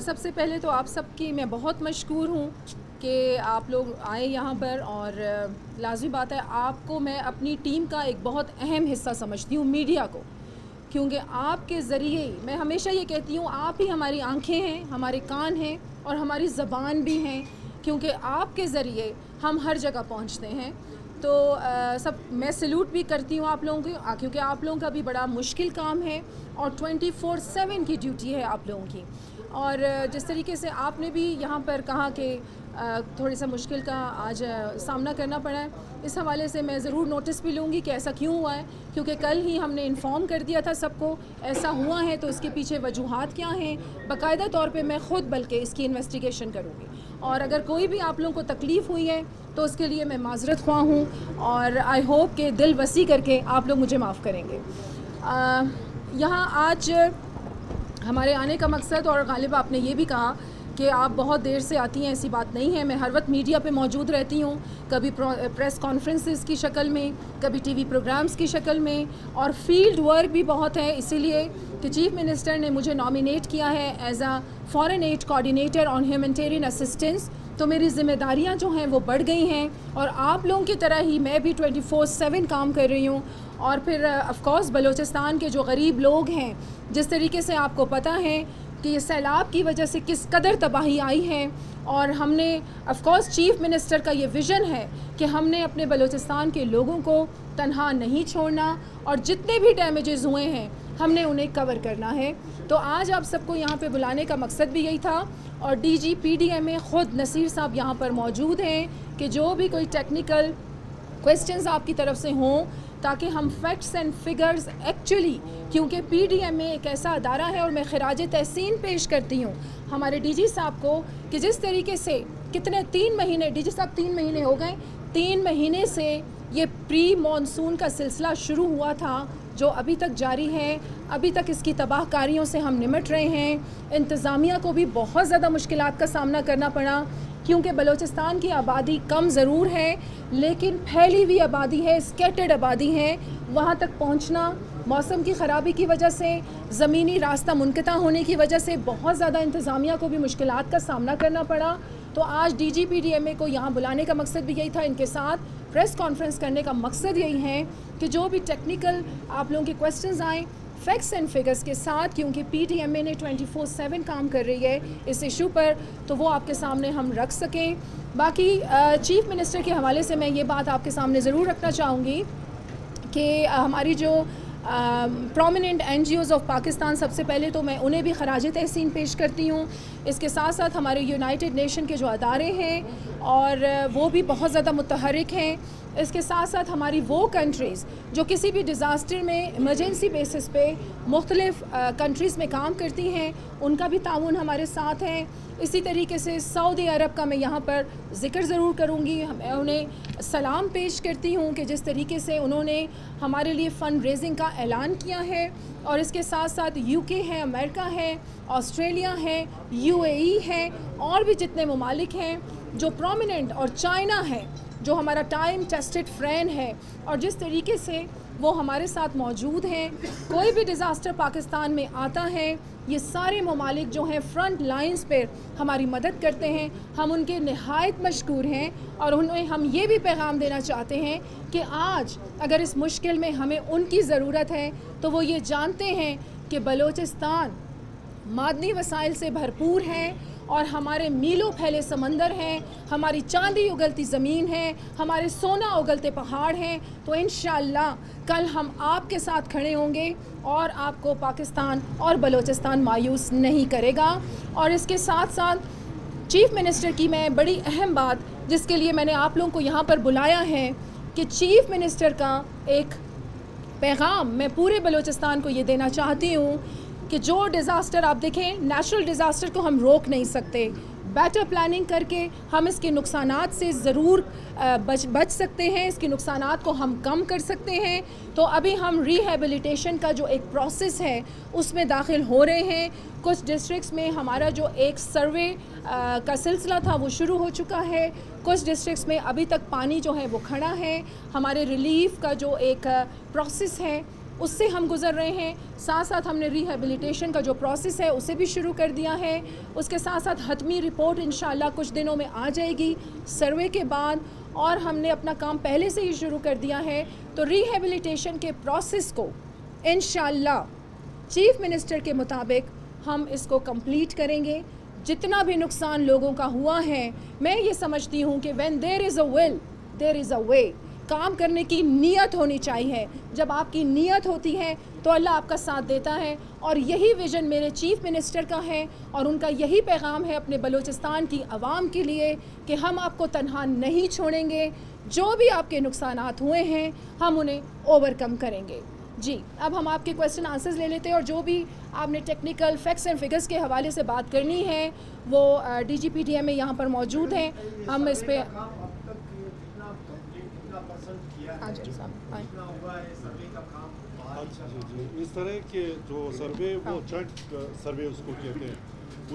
سب سے پہلے تو آپ سب کی میں بہت مشکور ہوں کہ آپ لوگ آئے یہاں پر، اور لازمی بات ہے آپ کو میں اپنی ٹیم کا ایک بہت اہم حصہ سمجھتی ہوں، میڈیا کو، کیونکہ آپ کے ذریعے میں ہمیشہ یہ کہتی ہوں آپ ہی ہماری آنکھیں ہیں، ہمارے کان ہیں اور ہماری زبان بھی ہیں، کیونکہ آپ کے ذریعے ہم ہر جگہ پہنچتے ہیں۔ تو میں سلوٹ بھی کرتی ہوں آپ لوگوں کی، کیونکہ آپ لوگوں کا بھی بڑا مشکل کام ہے اور 24/7 کی ڈیوٹی ہے آپ لوگوں کی۔ اور جس طریقے سے آپ نے بھی یہاں پر کہا کہ تھوڑی سا مشکل کا آج سامنا کرنا پڑا ہے، اس حوالے سے میں ضرور نوٹس بھی لوں گی کہ ایسا کیوں ہوا ہے، کیونکہ کل ہی ہم نے انفارم کر دیا تھا سب کو ایسا ہوا ہے، تو اس کے پیچھے وجوہات کیا ہیں باقاعدہ طور پہ میں خود بلکہ اس کی انویسٹیگیشن کروں گی، اور اگر کوئی بھی آپ لوگوں کو تکلیف ہوئی ہے تو اس کے لیے میں معذرت خواہ ہوں، اور آئی ہوپ کہ دل وسیع کر کے آپ لوگ مجھے معاف کریں گے۔ یہاں آج ہمارے آنے کا مقصد، اور غالب آپ نے یہ بھی کہا کہ آپ بہت دیر سے آتی ہیں، ایسی بات نہیں ہے، میں ہر وقت میڈیا پہ موجود رہتی ہوں، کبھی پریس کانفرنسز کی شکل میں، کبھی ٹی وی پروگرامز کی شکل میں، اور فیلڈ ورک بھی بہت ہے، اسی لیے کہ چیف منسٹر نے مجھے نامینیٹ کیا ہے as a foreign aid coordinator on humanitarian assistance, تو میری ذمہ داریاں جو ہیں وہ بڑھ گئی ہیں، اور آپ لوگوں کی طرح ہی میں بھی 24/7 کام کر رہی ہوں۔ اور پھر آف کورس بلوچستان کے جو غریب لوگ ہیں، جس طریقے سے آپ کو پتہ ہے کہ یہ سیلاب کی وجہ سے کس قدر تباہی آئی ہے، اور ہم نے آف کورس چیف منسٹر کا یہ ویژن ہے کہ ہم نے اپنے بلوچستان کے لوگوں کو تنہا نہیں چھوڑنا، اور جتنے بھی ڈیمیجز ہوئے ہیں ہم نے انہیں کور کرنا ہے۔ تو آج آپ سب کو یہاں پہ بلانے کا مقصد بھی یہی تھا، اور D G P D M A خود نصیر صاحب یہاں پر موجود ہیں کہ جو بھی کوئی ٹیکنیکل کویسچنز آپ کی طرف سے ہوں، تاکہ ہم فیکٹس اینڈ فگرز ایکچولی، کیونکہ پی ڈی ایم اے ایک ایسا ادارہ ہے، اور میں خراج تحسین پیش کرتی ہوں ہمارے ڈی جی صاحب کو کہ جس طریقے سے کتنے 3 مہینے ڈی جی صاحب 3 مہینے ہو گئے، 3 مہینے سے یہ پری مانسون کا سلسلہ شروع ہوا تھا جو ابھی تک جاری ہے، ابھی تک اس کی تباہ کاریوں سے ہم نمٹ رہے ہیں۔ انتظامیہ کو بھی بہت زیادہ مشکلات کا سامنا کرنا پڑا، کیونکہ بلوچستان کی آبادی کم ضرور ہے لیکن پھیلی ہوئی آبادی ہے، اسکیٹرڈ آبادی ہے، وہاں تک پہنچنا موسم کی خرابی کی وجہ سے، زمینی راستہ منقطع ہونے کی وجہ سے بہت زیادہ انتظامیہ کو بھی مشکلات کا سامنا کرنا پڑا۔ تو آج D G P D M A کو یہاں بلانے کا مقصد بھی یہی تھا، ان کے ساتھ پریس کانفرنس کرنے کا مقصد یہی ہے کہ جو بھی ٹیکنیکل آپ لوگوں کے کویسچنز آئیں فیکٹس اینڈ فگرز کے ساتھ، کیونکہ پی ڈی ایم اے نے 24/7 کام کر رہی ہے اس ایشو پر، تو وہ آپ کے سامنے ہم رکھ سکیں۔ باقی چیف منسٹر کے حوالے سے میں یہ بات آپ کے سامنے ضرور رکھنا چاہوں گی کہ ہماری جو prominent N G Os of Pakistan, سب سے پہلے تو میں انہیں بھی خراج تحسین پیش کرتی ہوں، اس کے ساتھ ساتھ ہمارے یونائٹڈ نیشن کے جو ادارے ہیں اور وہ بھی بہت زیادہ متحرک ہیں، اس کے ساتھ ساتھ ہماری وہ کنٹریز جو کسی بھی ڈیزاسٹر میں ایمرجنسی بیسس پہ مختلف کنٹریز میں کام کرتی ہیں، ان کا بھی تعاون ہمارے ساتھ ہے۔ اسی طریقے سے سعودی عرب کا میں یہاں پر ذکر ضرور کروں گی، میں انہیں سلام پیش کرتی ہوں کہ جس طریقے سے انہوں نے ہمارے لیے فنڈ ریزنگ کا اعلان کیا ہے، اور اس کے ساتھ ساتھ یو کے ہے، امریکہ ہے، آسٹریلیا ہے، یو اے ای ہے، اور بھی جتنے ممالک ہیں جو پرومیننٹ، اور چائنا ہے جو ہمارا ٹائم ٹیسٹڈ فرینڈ ہے، اور جس طریقے سے وہ ہمارے ساتھ موجود ہیں، کوئی بھی ڈیزاسٹر پاکستان میں آتا ہے یہ سارے ممالک جو ہیں فرنٹ لائنز پر ہماری مدد کرتے ہیں، ہم ان کے نہایت مشکور ہیں، اور انہیں ہم یہ بھی پیغام دینا چاہتے ہیں کہ آج اگر اس مشکل میں ہمیں ان کی ضرورت ہے تو وہ یہ جانتے ہیں کہ بلوچستان معدنی وسائل سے بھرپور ہے، اور ہمارے میلوں پھیلے سمندر ہیں، ہماری چاندی اگلتی زمین ہے، ہمارے سونا اگلتے پہاڑ ہیں، تو انشاءاللہ کل ہم آپ کے ساتھ کھڑے ہوں گے اور آپ کو پاکستان اور بلوچستان مایوس نہیں کرے گا۔ اور اس کے ساتھ ساتھ چیف منسٹر کی میں بڑی اہم بات جس کے لیے میں نے آپ لوگوں کو یہاں پر بلایا ہے کہ چیف منسٹر کا ایک پیغام میں پورے بلوچستان کو یہ دینا چاہتی ہوں کہ جو ڈیزاسٹر آپ دیکھیں، نیچرل ڈیزاسٹر کو ہم روک نہیں سکتے، بیٹر پلاننگ کر کے ہم اس کے نقصانات سے ضرور بچ سکتے ہیں، اس کے نقصانات کو ہم کم کر سکتے ہیں۔ تو ابھی ہم ریہیبلیٹیشن کا جو ایک پروسیس ہے اس میں داخل ہو رہے ہیں، کچھ ڈسٹرکٹس میں ہمارا جو ایک سروے کا سلسلہ تھا وہ شروع ہو چکا ہے، کچھ ڈسٹرکٹس میں ابھی تک پانی جو ہے وہ کھڑا ہے، ہمارے ریلیف کا جو ایک پروسیس ہے اس سے ہم گزر رہے ہیں. ساتھ ساتھ ہم نے ریہیبلیٹیشن کا جو پروسیس ہے اسے بھی شروع کر دیا ہے. اس کے ساتھ ساتھ حتمی رپورٹ انشاءاللہ کچھ دنوں میں آ جائے گی سروے کے بعد, اور ہم نے اپنا کام پہلے سے ہی شروع کر دیا ہے. تو ریہیبلیٹیشن کے پروسیس کو انشاءاللہ چیف منسٹر کے مطابق ہم اس کو کمپلیٹ کریں گے. جتنا بھی نقصان لوگوں کا ہوا ہے, میں یہ سمجھتی ہوں کہ when there is a will there is a way. کام کرنے کی نیت ہونی چاہیے. جب آپ کی نیت ہوتی ہے تو اللہ آپ کا ساتھ دیتا ہے, اور یہی ویژن میرے چیف منسٹر کا ہے, اور ان کا یہی پیغام ہے اپنے بلوچستان کی عوام کے لیے کہ ہم آپ کو تنہا نہیں چھوڑیں گے. جو بھی آپ کے نقصانات ہوئے ہیں ہم انہیں اوور کم کریں گے. جی, اب ہم آپ کے کویسچن آنسرز لے لیتے ہیں, اور جو بھی آپ نے ٹیکنیکل فیکٹس اینڈ فگرز کے حوالے سے بات کرنی ہے وہ D G P D M میں یہاں پر موجود ہیں. ہم اس پہ اس طرح کے جو سروے وہ جوائنٹ سروے اس کو کہتے ہیں,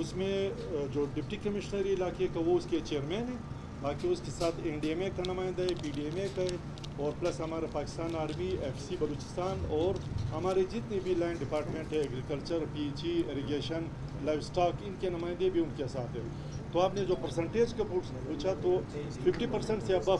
اس میں جو ڈپٹی کمشنر علاقے کا وہ اس کے چیئرمین ہیں, باقی اس کے ساتھ این ڈی ایم اے کا نمائندہ ہے, پی ڈی ایم اے کا ہے, اور پلس ہمارا Pakistan army, F C Balochistan, اور ہمارے جتنے بھی لینڈ ڈپارٹمنٹ ہے, agriculture, P G, irrigation, livestock, ان کے نمائندے بھی ان کے ساتھ ہیں. تو آپ نے جو پرسنٹیج کا پوچھا تو 50% سے ابو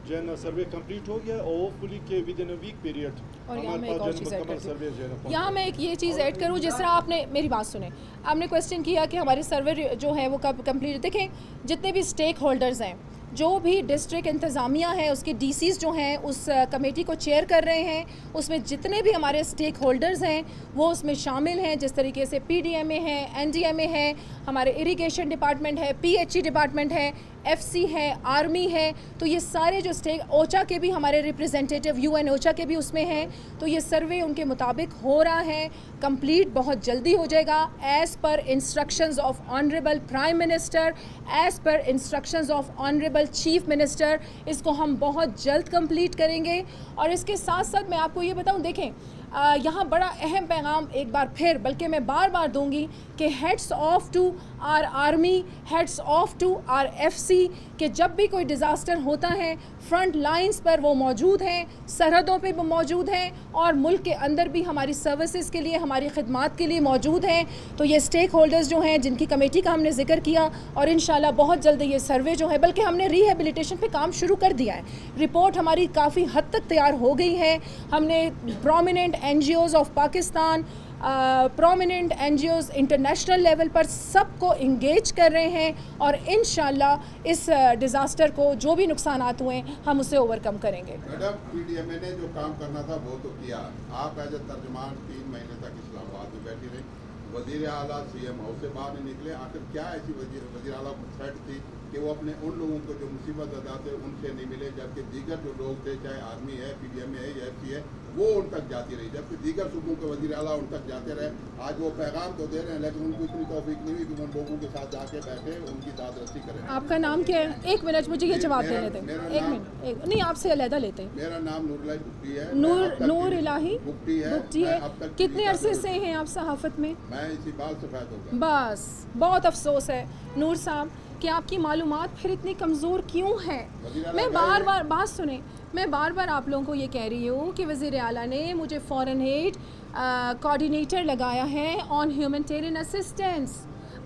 جو ہے نا سروے کمپلیٹ ہو گیا, اور فلی کے within a week period ہمارے پاس مکمل سروے جو ہے نا. یہاں میں ایک یہ چیز ایڈ کروں, جس طرح آپ نے میری بات سنیں, آپ نے کویسچن کیا کہ ہمارے سروے جو ہے وہ کب کمپلیٹ. دیکھیں, جتنے بھی اسٹیک ہولڈرز ہیں, جو بھی ڈسٹرکٹ انتظامیہ ہے, اس کے ڈی سیز جو ہیں اس کمیٹی کو چیئر کر رہے ہیں, اس میں جتنے بھی ہمارے اسٹیک ہولڈرز ہیں وہ اس میں شامل ہیں. جس طریقے سے پی ڈی ایم اے ہے, این ڈی ایم اے ہے, ہمارے اریگیشن ڈپارٹمنٹ ہے, پی ایچ ای ڈپارٹمنٹ ہے, ایف سی ہے, آرمی ہے. تو یہ سارے جو اسٹیک, اوچا کے بھی ہمارے ریپرزینٹیٹیو, یو این اوچا کے بھی اس میں ہیں. تو یہ سروے ان کے مطابق ہو رہا ہے, کمپلیٹ بہت جلدی ہو جائے گا, as per instructions of honourable prime minister, as per instructions of honourable chief minister. اس کو ہم بہت جلد کمپلیٹ کریں گے. اور اس کے ساتھ ساتھ میں آپ کو یہ بتاؤں, دیکھیں یہاں بڑا اہم پیغام ایک بار پھر, بلکہ میں بار بار دوں گی, کہ heads of to our army, heads of to our F C, کہ جب بھی کوئی ڈیزاسٹر ہوتا ہے فرنٹ لائنز پر وہ موجود ہیں, سرحدوں پہ وہ موجود ہیں, اور ملک کے اندر بھی ہماری سروسز کے لیے, ہماری خدمات کے لیے موجود ہیں. تو یہ اسٹیک ہولڈرز جو ہیں, جن کی کمیٹی کا ہم نے ذکر کیا, اور انشاءاللہ بہت جلد یہ سروے جو ہے, بلکہ ہم نے ریہیبلیٹیشن پہ کام شروع کر دیا ہے. رپورٹ ہماری کافی حد تک تیار ہو گئی ہے. ہم نے prominent N G Os of Pakistan, prominent N G Os international level پر سب کو انگیج کر رہے ہیں, اور انشاءاللہ اس ڈیزاسٹر کو, جو بھی نقصانات ہوئے ہم اسے اوور کم کریں گے. میڈم, پی ڈی ایم اے نے جو کام کرنا تھا وہ تو کیا. آپ ایز اے ترجمان 3 مہینے تک اسلام آباد میں بیٹھی رہی, وزیر اعلیٰ سی ایم ہاؤس سے باہر نہیں نکلے. آخر کیا ایسی وزیر اعلیٰ کو تھریٹ تھی کہ وہ اپنے ان لوگوں کو جو مصیبت زدہ تھے ان سے نہیں ملے, جبکہ دیگر جو لوگ تھے, چاہے آرمی ہے, پی ڈی ایم اے ہے یا ایف سی ہے, وہ ان تک جاتی رہی, جبکہ دیگر صوبوں کے وزیر اعلیٰ ان تک جاتے رہے. آج وہ پیغام تو دے رہے ہیں, لیکن ان کو اتنی توفیق نہیں ہوئی کہ ان لوگوں کے ساتھ جا کے بیٹھے, ان کی داد رسی کریں. آپ کا نام کیا ہے؟ ایک منٹ, مجھے یہ جواب دے لیتے ہیں. ایک منٹ, نہیں آپ سے علیحدہ لیتے ہیں. میرا نام نور الہی بگٹی ہے. نور الہی بگٹی ہے. کتنے عرصے سے ہیں آپ صحافت میں؟ میں اسی بال سے فائد ہو گیا. بس بہت افسوس ہے نور صاحب کہ آپ کی معلومات پھر اتنی کمزور کیوں ہیں. میں بار بار بات سنیں, میں بار بار آپ لوگوں کو یہ کہہ رہی ہوں کہ وزیر اعلیٰ نے مجھے فورن ایڈ کوآرڈینیٹر لگایا ہے آن ہیومنٹیرین اسسٹنس.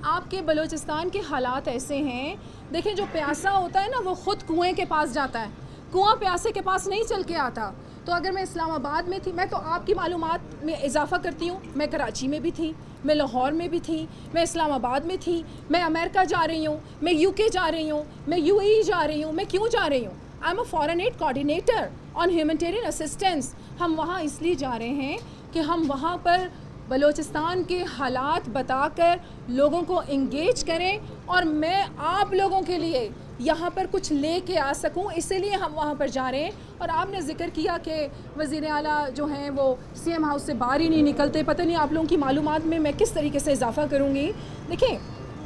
آپ کے بلوچستان کے حالات ایسے ہیں, دیکھیں جو پیاسا ہوتا ہے نا وہ خود کنویں کے پاس جاتا ہے, کنواں پیاسے کے پاس نہیں چل کے آتا. تو اگر میں اسلام آباد میں تھی, میں تو آپ کی معلومات میں اضافہ کرتی ہوں, میں کراچی میں بھی تھی, میں لاہور میں بھی تھی, میں اسلام آباد میں تھی, میں امریکہ جا رہی ہوں, میں یو کے جا رہی ہوں, میں یو اے ای جا رہی ہوں. میں کیوں جا رہی ہوں؟ I am a foreign aid coordinator on humanitarian assistance. ہم وہاں اس لیے جا رہے ہیں کہ ہم وہاں پر بلوچستان کے حالات بتا کر لوگوں کو انگیج کریں, اور میں آپ لوگوں کے لیے یہاں پر کچھ لے کے آ سکوں, اسی لیے ہم وہاں پر جا رہے ہیں. اور آپ نے ذکر کیا کہ وزیر اعلیٰ جو ہیں وہ سی ایم ہاؤس سے باہر ہی نہیں نکلتے. پتہ نہیں آپ لوگوں کی معلومات میں کس طریقے سے اضافہ کروں گی. دیکھیں,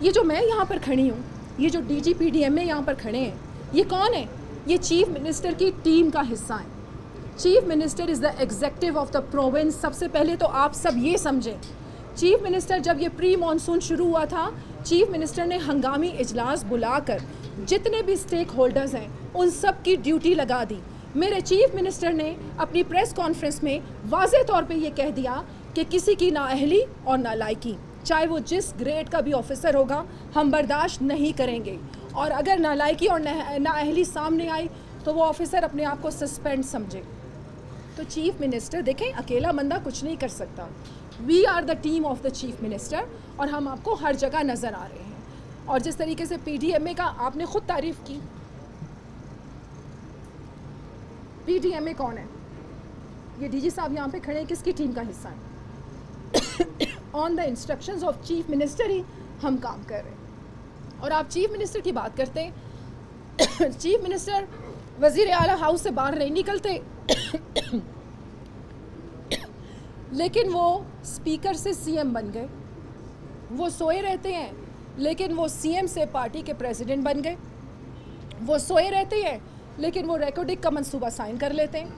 یہ جو میں یہاں پر کھڑی ہوں, یہ جو D G P D M A یہاں پر کھڑے ہیں, یہ کون ہے؟ یہ چیف منسٹر کی ٹیم کا حصہ ہیں. Chief minister is the executive of the province. سب سے پہلے تو آپ سب یہ سمجھیں, چیف منسٹر جب یہ پری مانسون شروع ہوا تھا, چیف منسٹر نے ہنگامی اجلاس بلا کر جتنے بھی اسٹیک ہولڈرز ہیں ان سب کی ڈیوٹی لگا دی میرے چیف منسٹر نے اپنی پریس کانفرنس میں واضح طور پہ یہ کہہ دیا کہ کسی کی نااہلی اور نالائکی چاہے وہ جس گریڈ کا بھی آفیسر ہوگا ہم برداشت نہیں کریں گے، اور اگر نالائکی اور نااہلی سامنے آئی تو وہ آفیسر اپنے آپ کو سسپینڈ سمجھے۔ تو چیف منسٹر دیکھیں اکیلا بندہ کچھ نہیں کر سکتا، we are the team of the chief minister, اور ہم آپ کو ہر جگہ نظر آ رہے ہیں۔ اور جس طریقے سے پی ڈی ایم اے کا آپ نے خود تعریف کی، پی ڈی ایم اے کون ہے؟ یہ ڈی جی صاحب یہاں پہ کھڑے ہیں، کس کی ٹیم کا حصہ ہے؟ On the instructions of chief minister ہی ہم کام کر رہے ہیں۔ اور آپ چیف منسٹر کی بات کرتے ہیں، چیف منسٹر وزیر اعلیٰ ہاؤس سے باہر نہیں نکلتے، لیکن وہ اسپیکر سے سی ایم بن گئے، وہ سوئے رہتے ہیں لیکن وہ سی ایم سے پارٹی کے پریزیڈنٹ بن گئے، وہ سوئے رہتے ہیں لیکن وہ ریکارڈنگ کا منصوبہ سائن کر لیتے ہیں،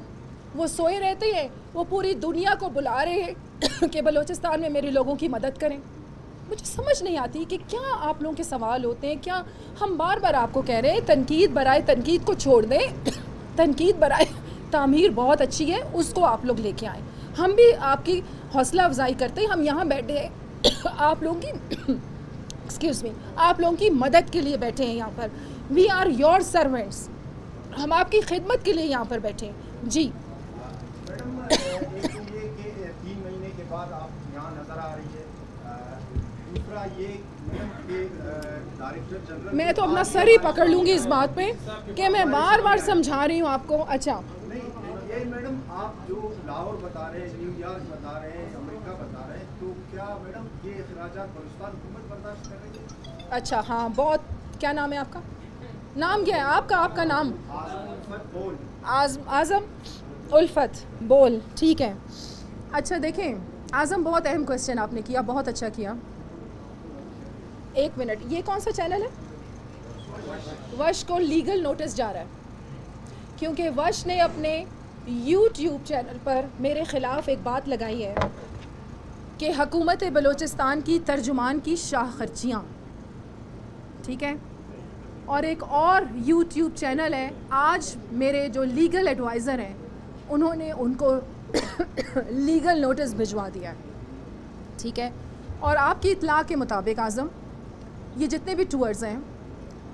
وہ سوئے رہتے ہیں، وہ پوری دنیا کو بلا رہے ہیں کہ بلوچستان میں میرے لوگوں کی مدد کریں۔ مجھے سمجھ نہیں آتی کہ کیا آپ لوگوں کے سوال ہوتے ہیں، کیا ہم بار بار آپ کو کہہ رہے ہیں تنقید برائے تنقید کو چھوڑ دیں، تنقید برائے تعمیر بہت اچھی ہے، اس کو آپ لوگ لے کے آئیں۔ ہم بھی آپ کی حوصلہ افزائی کرتے ہیں، ہم یہاں بیٹھے ہیں آپ لوگوں کی ایکسکیوز می آپ لوگوں کی مدد کے لیے بیٹھے ہیں یہاں پر، وی آر یور سرونٹس، ہم آپ کی خدمت کے لیے یہاں پر بیٹھے ہیں۔ جی میڈم، ایک یہ کہ 3 مہینے کے بعد آپ یہاں نظر آ رہی ہے، دوسرا یہ میڈم کہ ڈائریکٹر جنرل، میں تو اپنا سر ہی پکڑ لوں گی اس بات پہ کہ میں بار بار سمجھا رہی ہوں آپ کو۔ اچھا نہیں، یہ میڈم آپ جو لاہور بتا رہے ہیں، نیو یارک بتا رہے ہیں، امریکہ بتا رہے ہیں، تو کیا میڈم یہ اخراجات بلوچستان حکومت برداشت کر رہی ہے؟ اچھا ہاں، بہت کیا نام ہے آپ کا؟ نام کیا ہے آپ کا نام؟ اعظم الفت بول، ٹھیک ہے۔ اچھا دیکھیں اعظم، بہت اہم کویسچن آپ نے کیا، بہت اچھا کیا۔ ایک منٹ، یہ کون سا چینل ہے؟ وش کو لیگل نوٹس جا رہا ہے کیونکہ وش نے اپنے یوٹیوب چینل پر میرے خلاف ایک بات لگائی ہے کہ حکومت بلوچستان کی ترجمان کی شاہ خرچیاں، ٹھیک ہے۔ اور ایک اور یوٹیوب چینل ہے، آج میرے جو لیگل ایڈوائزر ہیں انہوں نے ان کو لیگل نوٹس بھجوا دیا ہے، ٹھیک ہے۔ اور آپ کی اطلاع کے مطابق اعظم، یہ جتنے بھی ٹورز ہیں،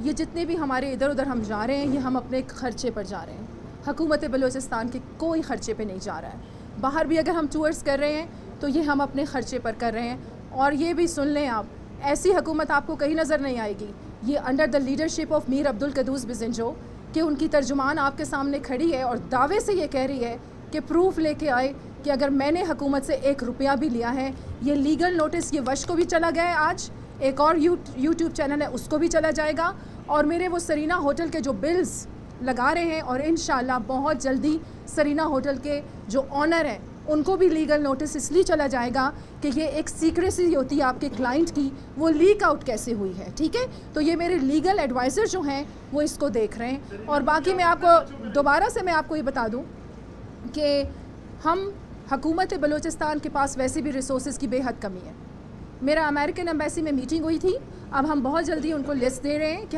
یہ جتنے بھی ہمارے ادھر ادھر ہم جا رہے ہیں، یہ ہم اپنے خرچے پر جا رہے ہیں، حکومت بلوچستان کے کوئی خرچے پہ نہیں جا رہا ہے۔ باہر بھی اگر ہم ٹورز کر رہے ہیں تو یہ ہم اپنے خرچے پر کر رہے ہیں۔ اور یہ بھی سن لیں آپ، ایسی حکومت آپ کو کہیں نظر نہیں آئے گی، یہ انڈر دا لیڈرشپ آف میر عبدالقدوس بزنجو، کہ ان کی ترجمان آپ کے سامنے کھڑی ہے اور دعوے سے یہ کہہ رہی ہے کہ پروف لے کے آئے کہ اگر میں نے حکومت سے 1 روپیہ بھی لیا ہے۔ یہ لیگل نوٹس یہ وش کو بھی چلا گیا ہے، آج ایک اور یوٹیوب چینل ہے اس کو بھی چلا جائے گا، اور میرے وہ سرینا ہوٹل کے جو بلز لگا رہے ہیں، اور انشاءاللہ بہت جلدی سرینا ہوٹل کے جو آنر ہیں ان کو بھی لیگل نوٹس اس لیے چلا جائے گا کہ یہ ایک سیکریسی ہوتی ہے آپ کے کلائنٹ کی، وہ لیک آؤٹ کیسے ہوئی ہے، ٹھیک ہے۔ تو یہ میرے لیگل ایڈوائزر جو ہیں وہ اس کو دیکھ رہے ہیں۔ اور باقی میں آپ کو دوبارہ سے میں آپ کو یہ بتا دوں کہ ہم حکومت بلوچستان کے پاس ویسے بھی ریسورسز کی بے حد کمی ہے۔ میرا امریکن ایمبیسی میں میٹنگ ہوئی تھی، اب ہم بہت جلدی ان کو لسٹ دے رہے ہیں کہ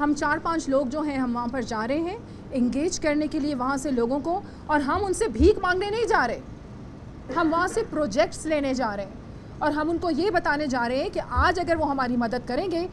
ہم 4-5 لوگ جو ہیں ہم وہاں پر جا رہے ہیں انگیج کرنے کے لیے وہاں سے لوگوں کو، اور ہم ان سے بھیک مانگنے نہیں جا رہے، ہم وہاں سے پروجیکٹس لینے جا رہے ہیں، اور ہم ان کو یہ بتانے جا رہے ہیں کہ آج اگر وہ ہماری مدد کریں گے